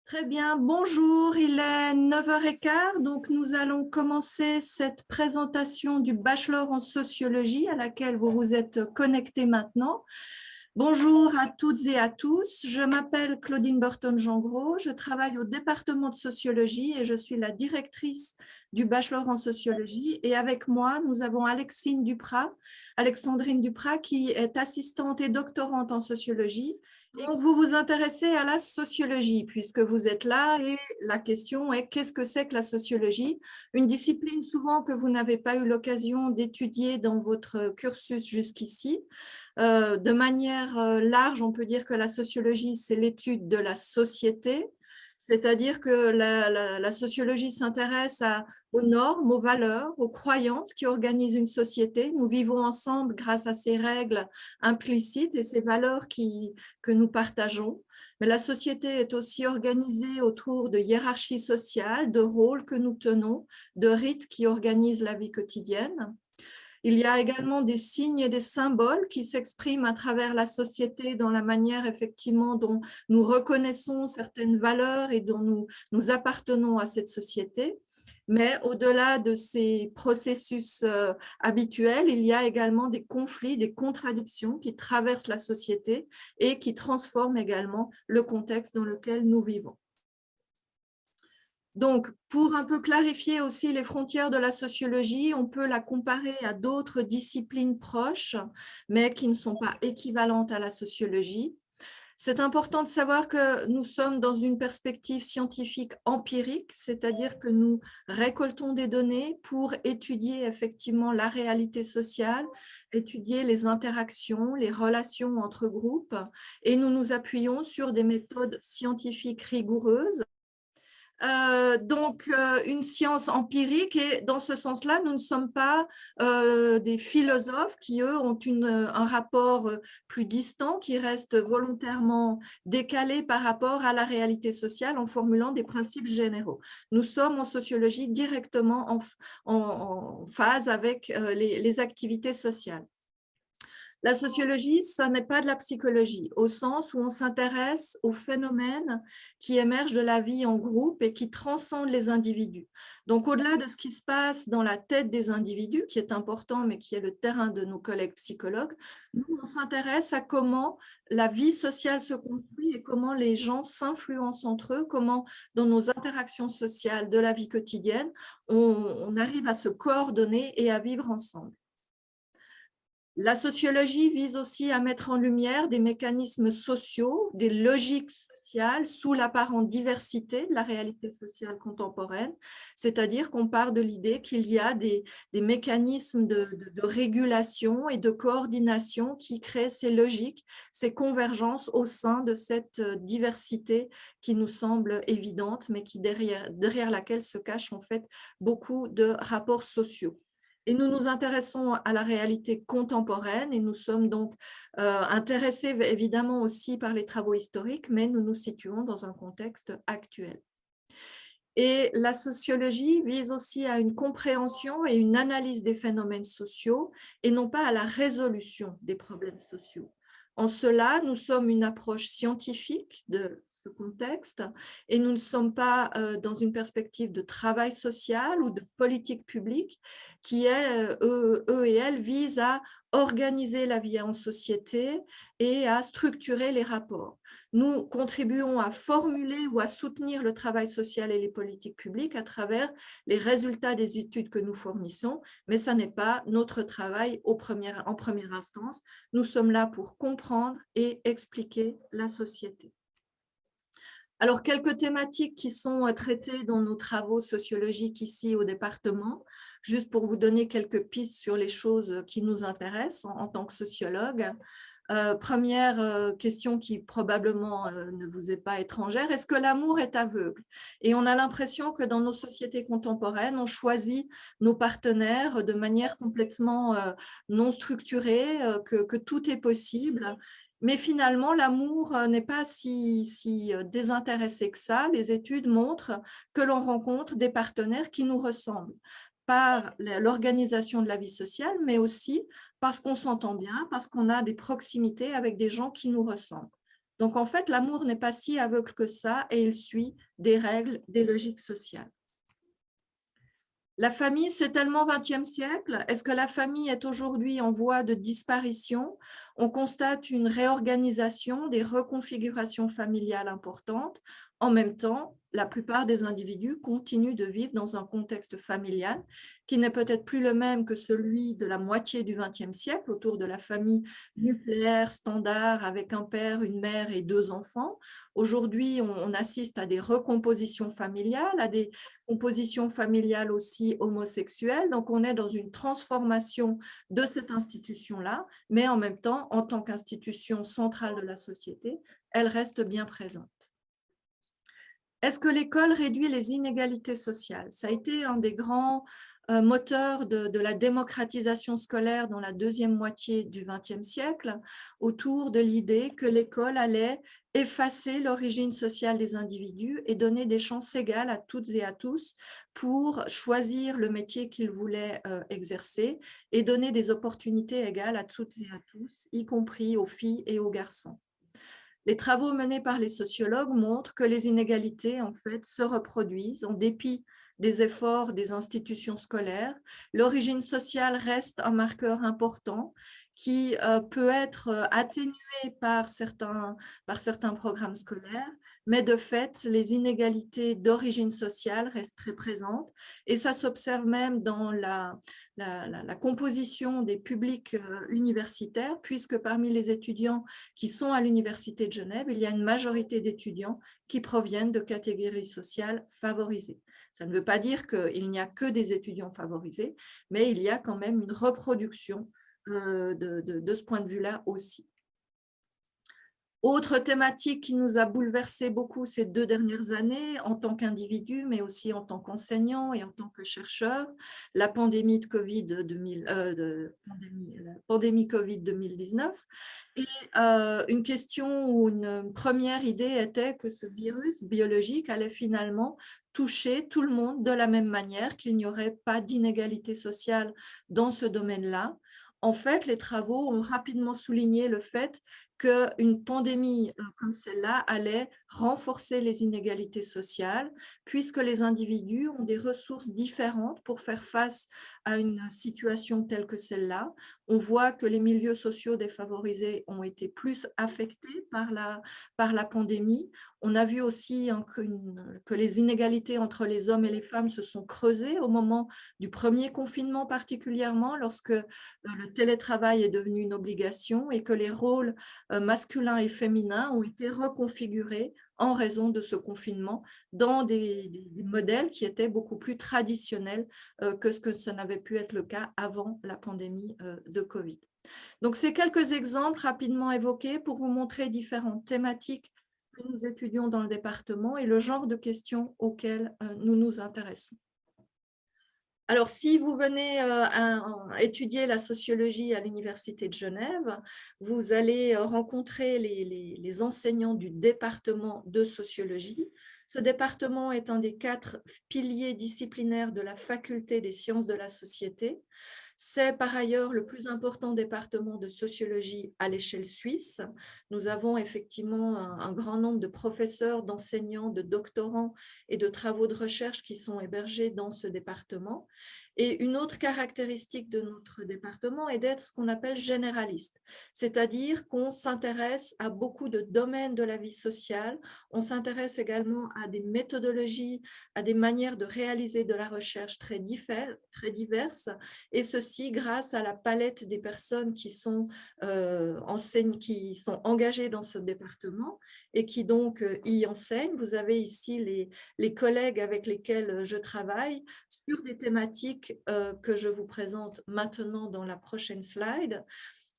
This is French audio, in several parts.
Très bien, bonjour, il est 9h15, donc nous allons commencer cette présentation du bachelor en sociologie à laquelle vous vous êtes connectés maintenant. Bonjour à toutes et à tous, je m'appelle Claudine Burton-Jangros, je travaille au département de sociologie et je suis la directrice du bachelor en sociologie. Et avec moi, nous avons Alexandrine Duprat qui est assistante et doctorante en sociologie. Donc, vous vous intéressez à la sociologie puisque vous êtes là et la question est qu'est-ce que c'est que la sociologie? Une discipline souvent que vous n'avez pas eu l'occasion d'étudier dans votre cursus jusqu'ici. De manière large, on peut dire que la sociologie, c'est l'étude de la société, c'est-à-dire que la sociologie s'intéresse aux normes, aux valeurs, aux croyances qui organisent une société. Nous vivons ensemble grâce à ces règles implicites et ces valeurs que nous partageons. Mais la société est aussi organisée autour de hiérarchies sociales, de rôles que nous tenons, de rites qui organisent la vie quotidienne. Il y a également des signes et des symboles qui s'expriment à travers la société dans la manière effectivement dont nous reconnaissons certaines valeurs et dont nous appartenons à cette société. Mais au-delà de ces processus habituels, il y a également des conflits, des contradictions qui traversent la société et qui transforment également le contexte dans lequel nous vivons. Donc, pour un peu clarifier aussi les frontières de la sociologie, on peut la comparer à d'autres disciplines proches, mais qui ne sont pas équivalentes à la sociologie. C'est important de savoir que nous sommes dans une perspective scientifique empirique, c'est-à-dire que nous récoltons des données pour étudier effectivement la réalité sociale, étudier les interactions, les relations entre groupes, et nous nous appuyons sur des méthodes scientifiques rigoureuses. Donc, une science empirique et dans ce sens-là, nous ne sommes pas des philosophes qui, eux, ont un rapport plus distant, qui reste volontairement décalé par rapport à la réalité sociale en formulant des principes généraux. Nous sommes en sociologie directement en phase avec les activités sociales. La sociologie, ça n'est pas de la psychologie, au sens où on s'intéresse aux phénomènes qui émergent de la vie en groupe et qui transcendent les individus. Donc, au-delà de ce qui se passe dans la tête des individus, qui est important, mais qui est le terrain de nos collègues psychologues, nous, on s'intéresse à comment la vie sociale se construit et comment les gens s'influencent entre eux, comment dans nos interactions sociales de la vie quotidienne, on arrive à se coordonner et à vivre ensemble. La sociologie vise aussi à mettre en lumière des mécanismes sociaux, des logiques sociales sous l'apparente diversité de la réalité sociale contemporaine, c'est-à-dire qu'on part de l'idée qu'il y a des mécanismes de régulation et de coordination qui créent ces logiques, ces convergences au sein de cette diversité qui nous semble évidente, mais qui derrière laquelle se cachent en fait beaucoup de rapports sociaux. Et nous nous intéressons à la réalité contemporaine et nous sommes donc intéressés évidemment aussi par les travaux historiques, mais nous nous situons dans un contexte actuel. Et la sociologie vise aussi à une compréhension et une analyse des phénomènes sociaux et non pas à la résolution des problèmes sociaux. En cela, nous sommes une approche scientifique de ce contexte et nous ne sommes pas dans une perspective de travail social ou de politique publique qui, eux et elles, visent à organiser la vie en société et à structurer les rapports. Nous contribuons à formuler ou à soutenir le travail social et les politiques publiques à travers les résultats des études que nous fournissons, mais ça n'est pas notre travail en première instance. Nous sommes là pour comprendre et expliquer la société. Alors, quelques thématiques qui sont traitées dans nos travaux sociologiques ici au département, juste pour vous donner quelques pistes sur les choses qui nous intéressent en tant que sociologue. Première question qui probablement ne vous est pas étrangère, est-ce que l'amour est aveugle? Et on a l'impression que dans nos sociétés contemporaines, on choisit nos partenaires de manière complètement non structurée, que tout est possible. Mais finalement, l'amour n'est pas si désintéressé que ça. Les études montrent que l'on rencontre des partenaires qui nous ressemblent par l'organisation de la vie sociale, mais aussi parce qu'on s'entend bien, parce qu'on a des proximités avec des gens qui nous ressemblent. Donc, en fait, l'amour n'est pas si aveugle que ça et il suit des règles, des logiques sociales. La famille, c'est tellement 20e siècle. Est-ce que la famille est aujourd'hui en voie de disparition? On constate une réorganisation, des reconfigurations familiales importantes. En même temps, la plupart des individus continuent de vivre dans un contexte familial qui n'est peut-être plus le même que celui de la moitié du XXe siècle, autour de la famille nucléaire standard avec un père, une mère et 2 enfants. Aujourd'hui, on assiste à des recompositions familiales, à des compositions familiales aussi homosexuelles. Donc, on est dans une transformation de cette institution-là, mais en même temps, en tant qu'institution centrale de la société, elle reste bien présente. Est-ce que l'école réduit les inégalités sociales? Ça a été un des grands moteurs de la démocratisation scolaire dans la deuxième moitié du XXe siècle, autour de l'idée que l'école allait effacer l'origine sociale des individus et donner des chances égales à toutes et à tous pour choisir le métier qu'ils voulaient exercer et donner des opportunités égales à toutes et à tous, y compris aux filles et aux garçons. Les travaux menés par les sociologues montrent que les inégalités, en fait, se reproduisent en dépit des efforts des institutions scolaires. L'origine sociale reste un marqueur important qui peut être atténué par certains programmes scolaires, mais de fait, les inégalités d'origine sociale restent très présentes et ça s'observe même dans la composition des publics universitaires, puisque parmi les étudiants qui sont à l'Université de Genève, il y a une majorité d'étudiants qui proviennent de catégories sociales favorisées. Ça ne veut pas dire qu'il n'y a que des étudiants favorisés, mais il y a quand même une reproduction de ce point de vue-là aussi. Autre thématique qui nous a bouleversé beaucoup ces 2 dernières années en tant qu'individu, mais aussi en tant qu'enseignant et en tant que chercheur, la pandémie de Covid, pandémie Covid 2019. Et une question ou une première idée était que ce virus biologique allait finalement toucher tout le monde de la même manière, qu'il n'y aurait pas d'inégalité sociale dans ce domaine-là. En fait, les travaux ont rapidement souligné le fait qu'une pandémie comme celle-là allait renforcer les inégalités sociales, puisque les individus ont des ressources différentes pour faire face à une situation telle que celle-là. On voit que les milieux sociaux défavorisés ont été plus affectés par la pandémie. On a vu aussi que les inégalités entre les hommes et les femmes se sont creusées au moment du premier confinement particulièrement, lorsque le télétravail est devenu une obligation et que les rôles masculins et féminins ont été reconfigurés en raison de ce confinement dans des modèles qui étaient beaucoup plus traditionnels que ce que ça n'avait pu être le cas avant la pandémie de Covid. Donc, c'est quelques exemples rapidement évoqués pour vous montrer différentes thématiques que nous étudions dans le département et le genre de questions auxquelles nous nous intéressons. Alors, si vous venez étudier la sociologie à l'Université de Genève, vous allez rencontrer les enseignants du département de sociologie. Ce département est un des 4 piliers disciplinaires de la faculté des sciences de la société. C'est par ailleurs le plus important département de sociologie à l'échelle suisse. Nous avons effectivement un grand nombre de professeurs, d'enseignants, de doctorants et de travaux de recherche qui sont hébergés dans ce département. Et une autre caractéristique de notre département est d'être ce qu'on appelle généraliste, c'est-à-dire qu'on s'intéresse à beaucoup de domaines de la vie sociale, on s'intéresse également à des méthodologies, à des manières de réaliser de la recherche très diverses, et ceci grâce à la palette des personnes qui sont engagées dans ce département et qui donc y enseignent. Vous avez ici les collègues avec lesquels je travaille sur des thématiques que je vous présente maintenant dans la prochaine slide.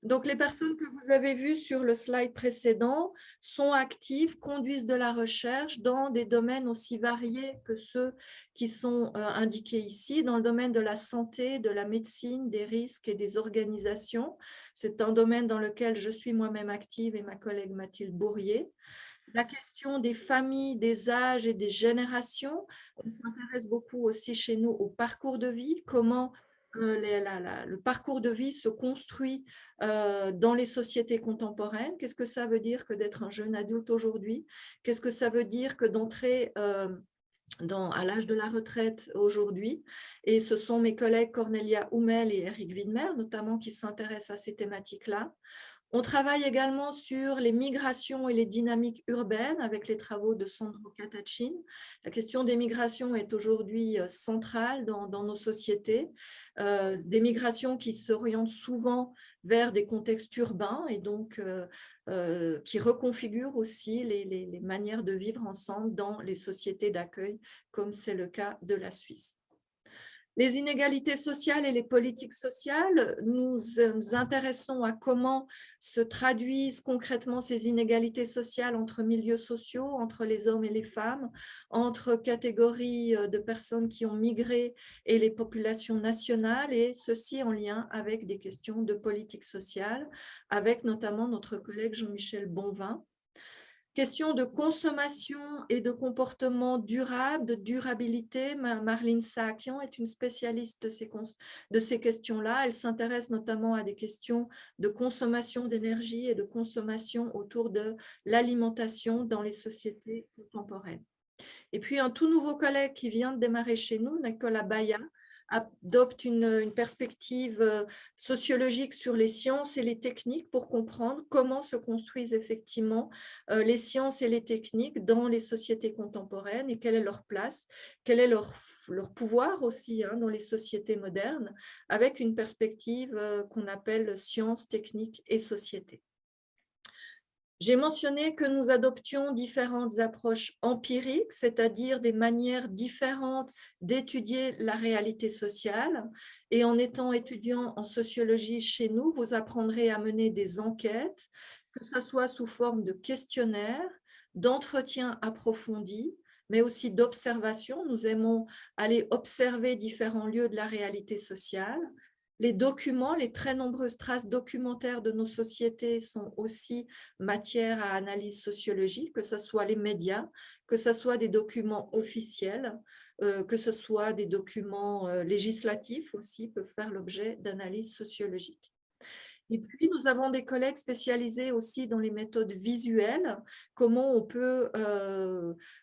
Donc, les personnes que vous avez vues sur le slide précédent sont actives, conduisent de la recherche dans des domaines aussi variés que ceux qui sont indiqués ici, dans le domaine de la santé, de la médecine, des risques et des organisations. C'est un domaine dans lequel je suis moi-même active et ma collègue Mathilde Bourrier. La question des familles, des âges et des générations, on s'intéresse beaucoup aussi chez nous au parcours de vie, comment le parcours de vie se construit dans les sociétés contemporaines. Qu'est-ce que ça veut dire que d'être un jeune adulte aujourd'hui? Qu'est-ce que ça veut dire que d'entrer à l'âge de la retraite aujourd'hui? Et ce sont mes collègues Cornelia Hummel et Eric Widmer, notamment, qui s'intéressent à ces thématiques-là. On travaille également sur les migrations et les dynamiques urbaines avec les travaux de Sandro Catachin. La question des migrations est aujourd'hui centrale dans nos sociétés. Des migrations qui s'orientent souvent vers des contextes urbains et donc qui reconfigurent aussi les manières de vivre ensemble dans les sociétés d'accueil, comme c'est le cas de la Suisse. Les inégalités sociales et les politiques sociales, nous nous intéressons à comment se traduisent concrètement ces inégalités sociales entre milieux sociaux, entre les hommes et les femmes, entre catégories de personnes qui ont migré et les populations nationales, et ceci en lien avec des questions de politique sociale, avec notamment notre collègue Jean-Michel Bonvin. Question de consommation et de comportement durable, de durabilité. Marlene Saakian est une spécialiste de ces questions-là. Elle s'intéresse notamment à des questions de consommation d'énergie et de consommation autour de l'alimentation dans les sociétés contemporaines. Et puis, un tout nouveau collègue qui vient de démarrer chez nous, Nicolas Baya, adopte une perspective sociologique sur les sciences et les techniques pour comprendre comment se construisent effectivement les sciences et les techniques dans les sociétés contemporaines et quelle est leur place, quel est leur pouvoir aussi dans les sociétés modernes, avec une perspective qu'on appelle sciences, techniques et société. J'ai mentionné que nous adoptions différentes approches empiriques, c'est-à-dire des manières différentes d'étudier la réalité sociale. Et en étant étudiant en sociologie chez nous, vous apprendrez à mener des enquêtes, que ce soit sous forme de questionnaires, d'entretiens approfondis, mais aussi d'observation. Nous aimons aller observer différents lieux de la réalité sociale. Les documents, les très nombreuses traces documentaires de nos sociétés sont aussi matière à analyse sociologique, que ce soit les médias, que ce soit des documents officiels, que ce soit des documents législatifs aussi peuvent faire l'objet d'analyse sociologique. Et puis, nous avons des collègues spécialisés aussi dans les méthodes visuelles, comment on peut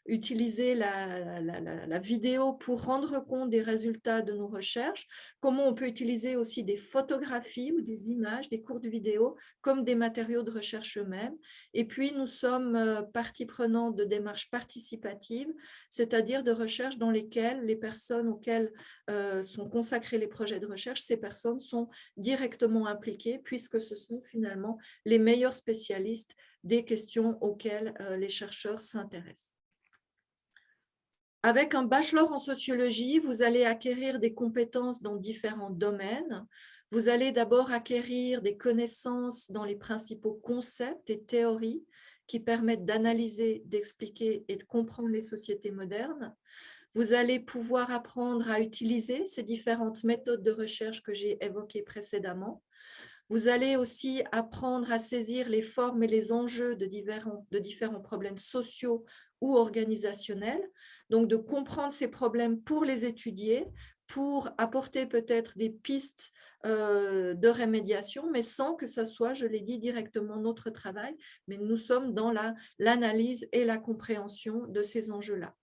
utiliser la vidéo pour rendre compte des résultats de nos recherches, comment on peut utiliser aussi des photographies ou des images, des courtes vidéos, comme des matériaux de recherche eux-mêmes. Et puis, nous sommes partie prenante de démarches participatives, c'est-à-dire de recherches dans lesquelles les personnes auxquelles sont consacrés les projets de recherche, ces personnes sont directement impliquées, puisque ce sont finalement les meilleurs spécialistes des questions auxquelles les chercheurs s'intéressent. Avec un bachelor en sociologie, vous allez acquérir des compétences dans différents domaines. Vous allez d'abord acquérir des connaissances dans les principaux concepts et théories qui permettent d'analyser, d'expliquer et de comprendre les sociétés modernes. Vous allez pouvoir apprendre à utiliser ces différentes méthodes de recherche que j'ai évoquées précédemment. Vous allez aussi apprendre à saisir les formes et les enjeux de différents problèmes sociaux ou organisationnels, donc de comprendre ces problèmes pour les étudier, pour apporter peut-être des pistes de rémédiation, mais sans que ce soit, je l'ai dit, directement notre travail, mais nous sommes dans l'analyse et la compréhension de ces enjeux-là.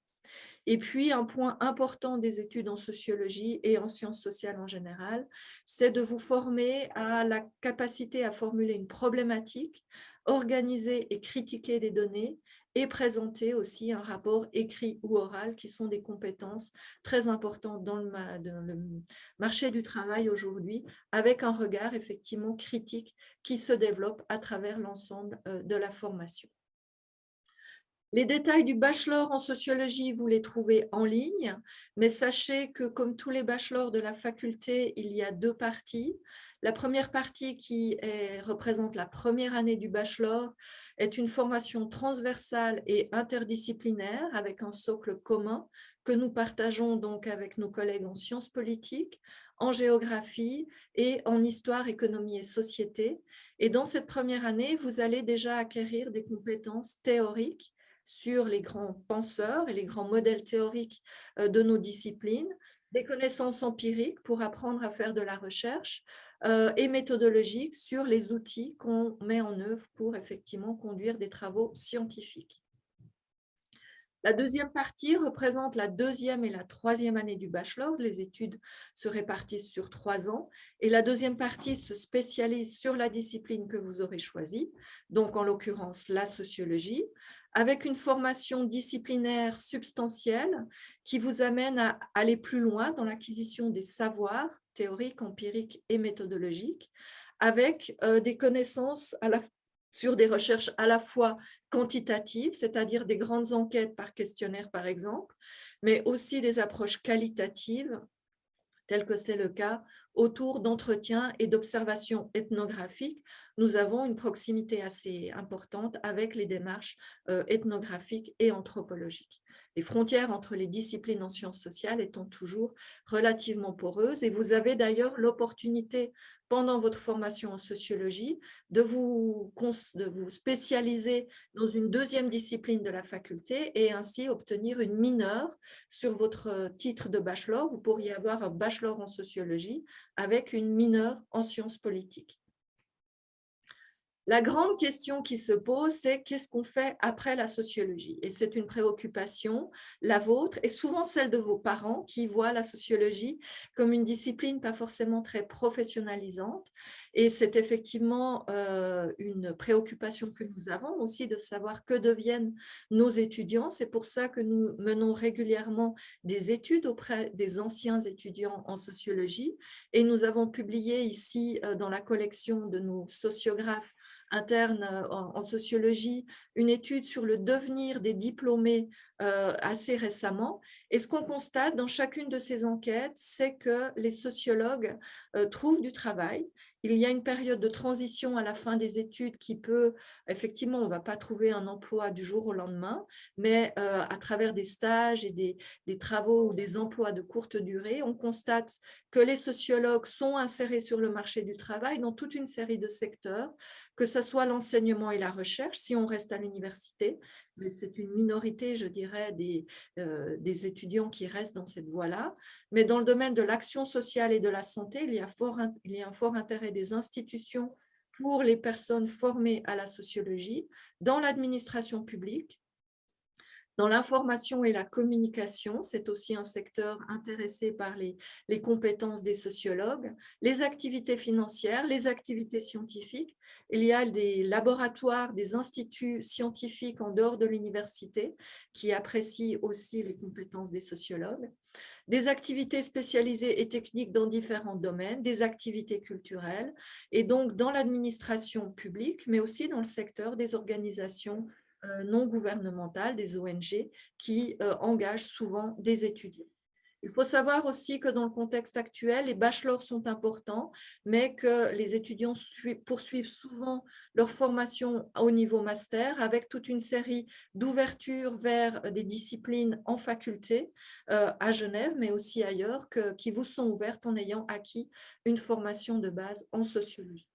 Et puis, un point important des études en sociologie et en sciences sociales en général, c'est de vous former à la capacité à formuler une problématique, organiser et critiquer des données et présenter aussi un rapport écrit ou oral qui sont des compétences très importantes dans le marché du travail aujourd'hui, avec un regard effectivement critique qui se développe à travers l'ensemble de la formation. Les détails du bachelor en sociologie, vous les trouvez en ligne, mais sachez que comme tous les bachelors de la faculté, il y a deux parties. La première partie qui représente la première année du bachelor est une formation transversale et interdisciplinaire avec un socle commun que nous partageons donc avec nos collègues en sciences politiques, en géographie et en histoire, économie et société. Et dans cette première année, vous allez déjà acquérir des compétences théoriques sur les grands penseurs et les grands modèles théoriques de nos disciplines, des connaissances empiriques pour apprendre à faire de la recherche et méthodologiques sur les outils qu'on met en œuvre pour effectivement conduire des travaux scientifiques. La deuxième partie représente la deuxième et la troisième année du bachelor. Les études se répartissent sur 3 ans et la deuxième partie se spécialise sur la discipline que vous aurez choisie, donc en l'occurrence la sociologie, avec une formation disciplinaire substantielle qui vous amène à aller plus loin dans l'acquisition des savoirs théoriques, empiriques et méthodologiques, avec des connaissances sur des recherches à la fois quantitatives, c'est-à-dire des grandes enquêtes par questionnaire par exemple, mais aussi des approches qualitatives, telles que c'est le cas autour d'entretiens et d'observations ethnographiques. Nous avons une proximité assez importante avec les démarches ethnographiques et anthropologiques. Les frontières entre les disciplines en sciences sociales étant toujours relativement poreuses, et vous avez d'ailleurs l'opportunité pendant votre formation en sociologie de vous spécialiser dans une deuxième discipline de la faculté et ainsi obtenir une mineure sur votre titre de bachelor. Vous pourriez avoir un bachelor en sociologie avec une mineure en sciences politiques. La grande question qui se pose, c'est qu'est-ce qu'on fait après la sociologie? Et c'est une préoccupation, la vôtre, et souvent celle de vos parents qui voient la sociologie comme une discipline pas forcément très professionnalisante. Et c'est effectivement une préoccupation que nous avons aussi de savoir que deviennent nos étudiants. C'est pour ça que nous menons régulièrement des études auprès des anciens étudiants en sociologie. Et nous avons publié ici dans la collection de nos sociographes interne en sociologie, une étude sur le devenir des diplômés assez récemment. Et ce qu'on constate dans chacune de ces enquêtes, c'est que les sociologues trouvent du travail. Il y a une période de transition à la fin des études qui peut, effectivement, on ne va pas trouver un emploi du jour au lendemain, mais à travers des stages et des travaux ou des emplois de courte durée, on constate que les sociologues sont insérés sur le marché du travail dans toute une série de secteurs, que ce soit l'enseignement et la recherche, si on reste à l'université, mais c'est une minorité, je dirais, des étudiants qui restent dans cette voie-là. Mais dans le domaine de l'action sociale et de la santé, il y a un fort intérêt des institutions pour les personnes formées à la sociologie, dans l'administration publique, dans l'information et la communication, c'est aussi un secteur intéressé par les compétences des sociologues, les activités financières, les activités scientifiques. Il y a des laboratoires, des instituts scientifiques en dehors de l'université qui apprécient aussi les compétences des sociologues, des activités spécialisées et techniques dans différents domaines, des activités culturelles, et donc dans l'administration publique, mais aussi dans le secteur des organisations non gouvernementales, des ONG, qui engagent souvent des étudiants. Il faut savoir aussi que dans le contexte actuel, les bachelors sont importants, mais que les étudiants poursuivent souvent leur formation au niveau master avec toute une série d'ouvertures vers des disciplines en faculté à Genève, mais aussi ailleurs, qui vous sont ouvertes en ayant acquis une formation de base en sociologie.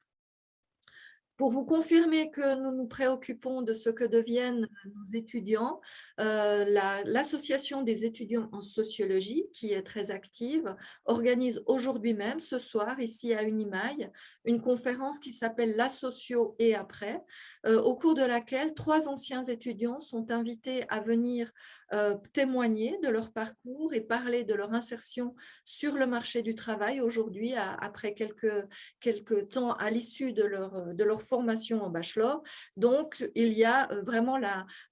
Pour vous confirmer que nous nous préoccupons de ce que deviennent nos étudiants, l'association des étudiants en sociologie, qui est très active, organise aujourd'hui même, ce soir, ici à Unimail, une conférence qui s'appelle La socio et après, au cours de laquelle 3 anciens étudiants sont invités à venir témoigner de leur parcours et parler de leur insertion sur le marché du travail aujourd'hui, après quelques temps à l'issue de leur formation en bachelor. Donc, il y a vraiment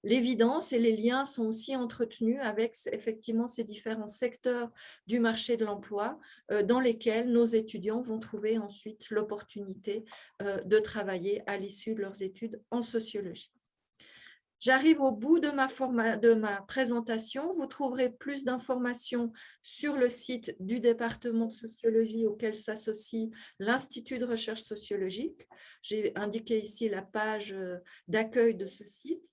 l'évidence et les liens sont aussi entretenus avec effectivement ces différents secteurs du marché de l'emploi dans lesquels nos étudiants vont trouver ensuite l'opportunité de travailler à l'issue de leurs études en sociologie. J'arrive au bout de ma présentation. Vous trouverez plus d'informations sur le site du département de sociologie auquel s'associe l'Institut de recherche sociologique. J'ai indiqué ici la page d'accueil de ce site.